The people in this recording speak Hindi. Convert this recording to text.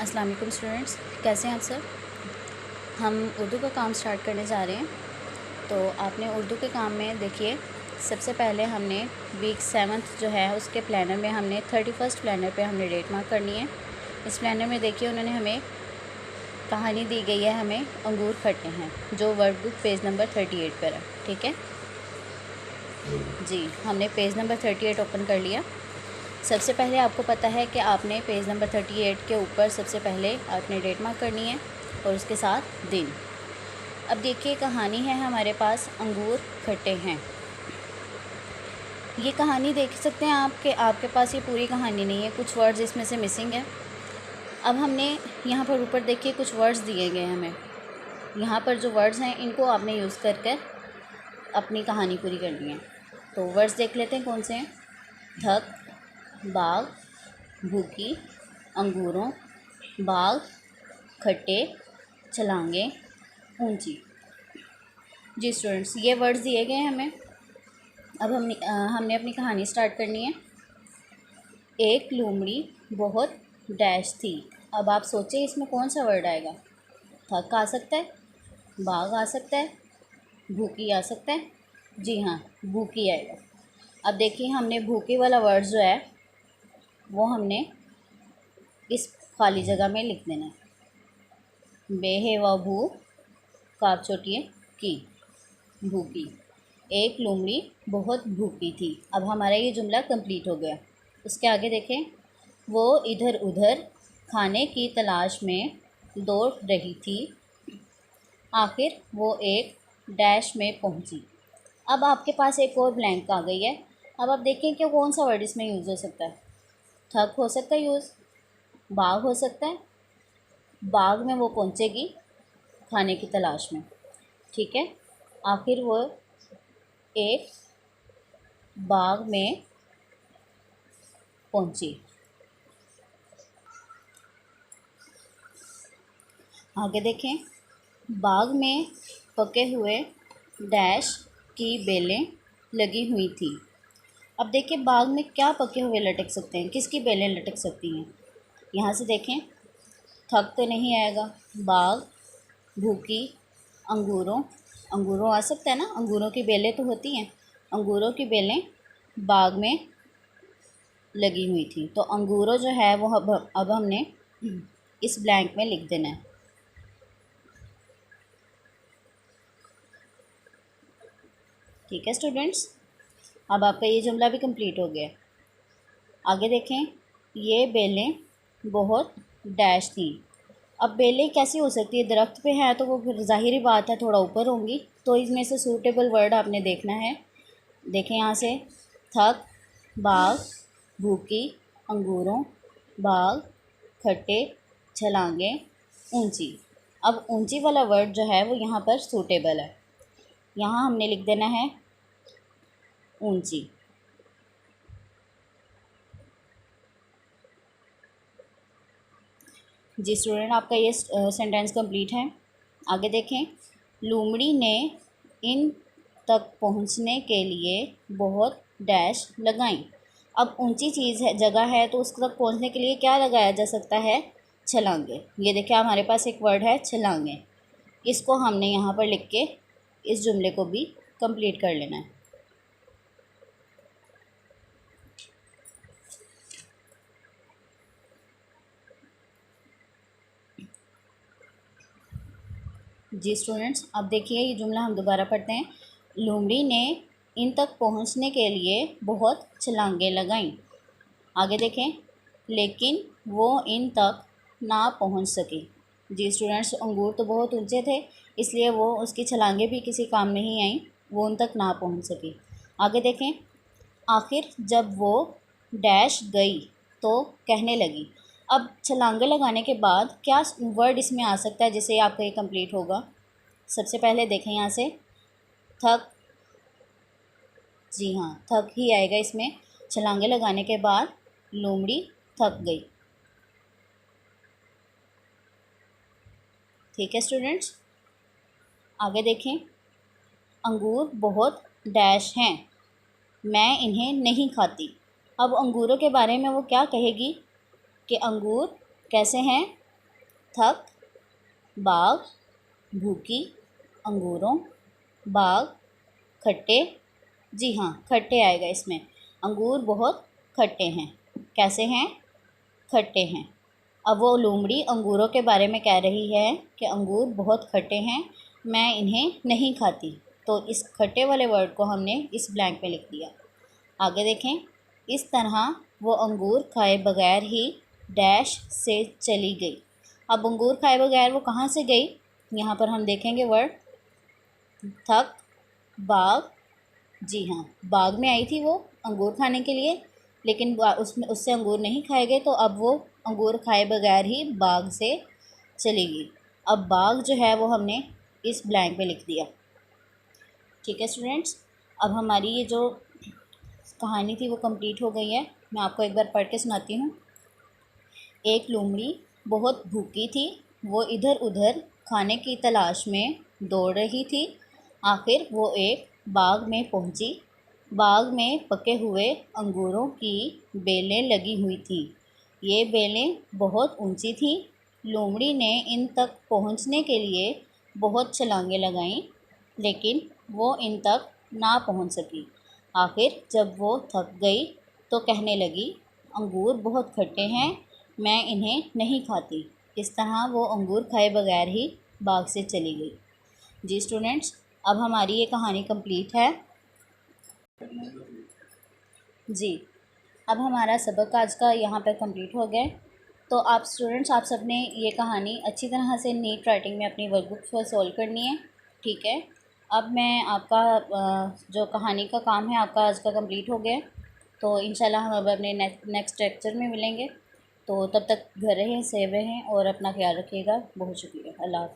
अस्सलाम वालेकुम स्टूडेंट्स, कैसे हैं आप सब। हम उर्दू का काम स्टार्ट करने जा रहे हैं। तो आपने उर्दू के काम में देखिए, सबसे पहले हमने वीक 7 जो है उसके प्लानर में हमने 31 प्लानर पे हमने डेट मार्क करनी है। इस प्लानर में देखिए उन्होंने हमें कहानी दी गई है, हमें अंगूर खट्टे हैं, जो वर्कबुक पेज नंबर 38 पर है। ठीक है जी, हमने पेज नंबर 38 ओपन कर लिया। सबसे पहले आपको पता है कि आपने पेज नंबर 38 के ऊपर सबसे पहले आपने डेट मार्क करनी है और उसके साथ दिन। अब देखिए कहानी है हमारे पास, अंगूर खट्टे हैं। ये कहानी देख सकते हैं आप कि आपके पास ये पूरी कहानी नहीं है, कुछ वर्ड्स इसमें से मिसिंग है। अब हमने यहाँ पर ऊपर देखिए कुछ वर्ड्स दिए गए हैं हमें। यहाँ पर जो वर्ड्स हैं इनको आपने यूज़ कर अपनी कहानी पूरी करनी है। तो वर्ड्स देख लेते हैं कौन से हैं। थक, बाग, भूखी, अंगूरों, बाग, खट्टे, छलांगे, ऊंची। जी स्टूडेंट्स, ये वर्ड्स दिए गए हैं हमें। अब हमने अपनी कहानी स्टार्ट करनी है। एक लोमड़ी बहुत डैश थी। अब आप सोचें इसमें कौन सा वर्ड आएगा। थक आ सकता है, बाग आ सकता है, भूखी आ सकता है। जी हाँ, भूखी आएगा। अब देखिए हमने भूखी वाला वर्ड जो है वो हमने इस खाली जगह में लिख देना है। बेहे व भू काफ चोटिए की, भूखी। एक लोमड़ी बहुत भूखी थी। अब हमारा ये जुमला कंप्लीट हो गया। उसके आगे देखें, वो इधर उधर खाने की तलाश में दौड़ रही थी, आखिर वो एक डैश में पहुंची। अब आपके पास एक और ब्लैंक आ गई है। अब आप देखें कि कौन सा वर्ड इसमें यूज़ हो सकता है। थक हो सकता है यूज़, बाग हो सकता है, बाग में वो पहुंचेगी खाने की तलाश में। ठीक है, आखिर वो एक बाग में पहुंची। आगे देखें, बाग में पके हुए डैश की बेलें लगी हुई थी। अब देखिए बाग में क्या पके हुए लटक सकते हैं, किसकी बेलें लटक सकती हैं। यहाँ से देखें, थक तो नहीं आएगा, बाग, भूखी, अंगूरों, अंगूरों आ सकता है ना, अंगूरों की बेलें तो होती हैं। अंगूरों की बेलें बाग में लगी हुई थी। तो अंगूरों जो है वो अब हमने इस ब्लैंक में लिख देना है। ठीक है स्टूडेंट्स, अब आपका ये जुमला भी कंप्लीट हो गया। आगे देखें, ये बेलें बहुत डैश थी। अब बेलें कैसी हो सकती है, दरख्त पे है तो वो फिर ज़ाहिरी बात है थोड़ा ऊपर होंगी। तो इसमें से सूटेबल वर्ड आपने देखना है। देखें यहाँ से, थक, बाग, भूखी, अंगूरों, बाग, खट्टे, छलांगे, ऊंची। अब ऊंची वाला वर्ड जो है वो यहाँ पर सूटेबल है। यहाँ हमने लिख देना है ऊंची। जी स्टूडेंट, आपका ये सेंटेंस कंप्लीट है। आगे देखें, लोमड़ी ने इन तक पहुंचने के लिए बहुत डैश लगाई। अब ऊंची चीज़ है, जगह है, तो उस तक पहुंचने के लिए क्या लगाया जा सकता है, छलांगे। ये देखिए हमारे पास एक वर्ड है छलांगे। इसको हमने यहाँ पर लिख के इस जुमले को भी कंप्लीट कर लेना है। जी स्टूडेंट्स, अब देखिए ये जुमला हम दोबारा पढ़ते हैं। लोमड़ी ने इन तक पहुंचने के लिए बहुत छलांगे लगाईं। आगे देखें, लेकिन वो इन तक ना पहुंच सकी। जी स्टूडेंट्स, अंगूर तो बहुत ऊंचे थे, इसलिए वो उसकी छलांगे भी किसी काम नहीं आई, वो उन तक ना पहुंच सकी। आगे देखें, आखिर जब वो डैश गई तो कहने लगी। अब छलांगे लगाने के बाद क्या वर्ड इसमें आ सकता है जिससे आपका ये कंप्लीट होगा। सबसे पहले देखें यहाँ से, थक। जी हाँ, थक ही आएगा इसमें। छलांगे लगाने के बाद लोमड़ी थक गई। ठीक है स्टूडेंट्स, आगे देखें, अंगूर बहुत डैश हैं, मैं इन्हें नहीं खाती। अब अंगूरों के बारे में वो क्या कहेगी कि अंगूर कैसे हैं, थक, बाघ, भूखी, अंगूरों, बाघ, खट्टे। जी हाँ, खट्टे आएगा इसमें। अंगूर बहुत खट्टे हैं। कैसे हैं? खट्टे हैं। अब वो लोमड़ी अंगूरों के बारे में कह रही है कि अंगूर बहुत खट्टे हैं, मैं इन्हें नहीं खाती। तो इस खट्टे वाले वर्ड को हमने इस ब्लैंक में लिख दिया। आगे देखें, इस तरह वो अंगूर खाए बगैर ही डैश से चली गई। अब अंगूर खाए बगैर वो कहाँ से गई? यहाँ पर हम देखेंगे वर्ड थक, बाघ। जी हाँ, बाग में आई थी वो अंगूर खाने के लिए, लेकिन उससे अंगूर नहीं खाए गए, तो अब वो अंगूर खाए बगैर ही बाग से चली गई। अब बाग जो है वो हमने इस ब्लैंक में लिख दिया। ठीक है स्टूडेंट्स, अब हमारी ये जो कहानी थी वो कंप्लीट हो गई है। मैं आपको एक बार पढ़ के सुनाती हूँ। एक लोमड़ी बहुत भूखी थी। वो इधर उधर खाने की तलाश में दौड़ रही थी। आखिर वो एक बाग में पहुंची। बाग में पके हुए अंगूरों की बेलें लगी हुई थी। ये बेलें बहुत ऊंची थीं। लोमड़ी ने इन तक पहुंचने के लिए बहुत छलांगें लगाईं, लेकिन वो इन तक ना पहुंच सकी। आखिर जब वो थक गई तो कहने लगी, अंगूर बहुत खट्टे हैं, मैं इन्हें नहीं खाती। इस तरह वो अंगूर खाए बगैर ही बाग से चली गई। जी स्टूडेंट्स, अब हमारी ये कहानी कंप्लीट है। जी, अब हमारा सबक आज का यहाँ पर कंप्लीट हो गया। तो आप स्टूडेंट्स, आप सब ने ये कहानी अच्छी तरह से नीट राइटिंग में अपनी वर्कबुक पर सॉल्व करनी है। ठीक है, अब मैं आपका जो कहानी का काम है आपका आज का कंप्लीट हो गया। तो इंशाल्लाह हम अब अपने नेक्स्ट लेक्चर में मिलेंगे। तो तब तक घर रहें, सेफ रहें और अपना ख्याल रखिएगा। बहुत शुक्रिया। अल्लाह हाफ़िज़।